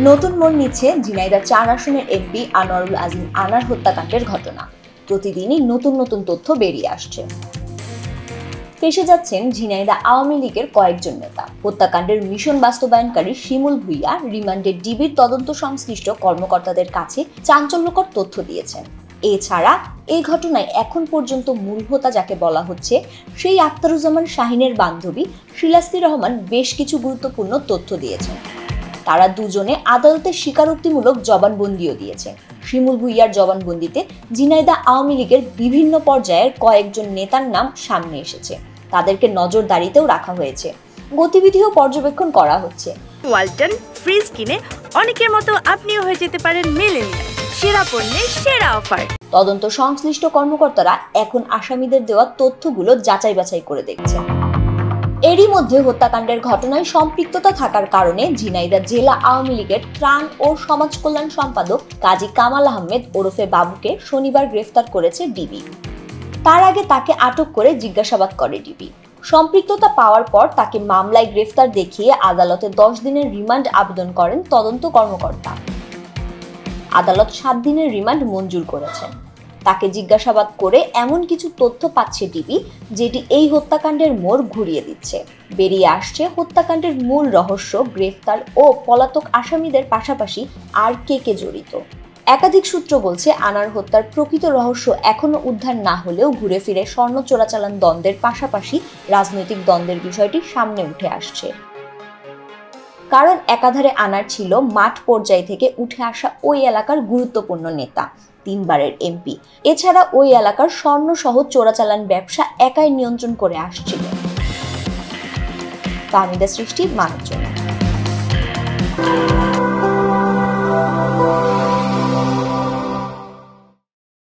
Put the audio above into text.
নতুন মোড় নিচ্ছে ঝিনাইদহ ৪ আসনের এমপি আনোয়ারুল আজিম আনার হত্যাকাণ্ডের ঘটনা। প্রতিদিনই নতুন নতুন তথ্য বেরিয়ে আসছে। ফেঁসে যাচ্ছেন ঝিনাইদহ আওয়ামী লীগের কয়েকজন নেতা। হত্যাকাণ্ডের মিশন বাস্তবায়নকারী শিমুল ভূঁইয়া রিমান্ডে ডিবির তদন্ত সংশ্লিষ্ট কর্মকর্তাদের কাছে চাঞ্চল্যকর তথ্য দিয়েছেন। এছাড়া এই ঘটনায় এখন পর্যন্ত মূল হোতা যাকে বলা হচ্ছে সেই আখতারুজ্জামান শাহীনের বান্ধবী শিলাস্তি রহমান বেশ কিছু গুরুত্বপূর্ণ তথ্য দিয়েছেন। তারা দুজনে আদালতে স্বীকারোক্তিমূলক জবানবন্দিও দিয়েছে। শিমুল ভূঁইয়ার জবানবন্দিতে ঝিনাইদহ আওয়ামী লীগের বিভিন্ন পর্যায়ের কয়েকজন নেতার নাম সামনে এসেছে। তাদেরকে নজরদারিতেও রাখা হয়েছে, গতিবিধিও পর্যবেক্ষণ করা হচ্ছে। ওয়ালটন ফ্রিজ কিনে অনেকের মতো আপনিও হয়ে যেতে পারেন মিলেনিয়াল। সেরা পণ্যের সেরা অফার। তদন্ত সংশ্লিষ্ট কর্মকর্তারা এখন আসামিদের দেওয়া তথ্যগুলো যাচাই বাছাই করে দেখছেন। এরই মধ্যে হত্যাকাণ্ডের ঘটনায় সম্পৃক্ততা থাকার কারণে ঝিনাইদহ জেলা আওয়ামী লীগের ত্রাণ ও সমাজ কল্যাণ সম্পাদক কাজী কামাল আহমেদ ওরফে বাবুকে শনিবার গ্রেফতার করেছে ডিবি। তার আগে তাকে আটক করে জিজ্ঞাসাবাদ করে ডিবি। সম্পৃক্ততা পাওয়ার পর তাকে মামলায় গ্রেফতার দেখিয়ে আদালতে 10 দিনের রিমান্ড আবেদন করেন তদন্ত কর্মকর্তা। আদালত 7 দিনের রিমান্ড মঞ্জুর করেছেন। তাকে জিজ্ঞাসাবাদ করে এমন কিছু তথ্য পাচ্ছে ডিবি যেটি এই হত্যাকাণ্ডের মোড় ঘুরিয়ে দিচ্ছে। বেরিয়ে আসছে হত্যাকাণ্ডের মূল রহস্য, গ্রেফতার ও পলাতক আসামিদের পাশাপাশি আর কে জড়িত। একাধিক সূত্র বলছে আনার হত্যার প্রকৃত রহস্য এখনো উদ্ধার না হলেও ঘুরে ফিরে স্বর্ণ চোরাচালান দ্বন্দ্বের পাশাপাশি রাজনৈতিক দ্বন্দ্বের বিষয়টি সামনে উঠে আসছে। কারণ একাধারে আনার ছিল মাঠ পর্যায় থেকে উঠে আসা ওই এলাকার গুরুত্বপূর্ণ নেতা, 3 বারের এমপি। এছাড়া ওই এলাকার স্বর্ণ সহ চোরাচালান ব্যবসা একাই নিয়ন্ত্রণ করে আসছিল। ফাহমিদা সৃষ্টি, মানবজমিন।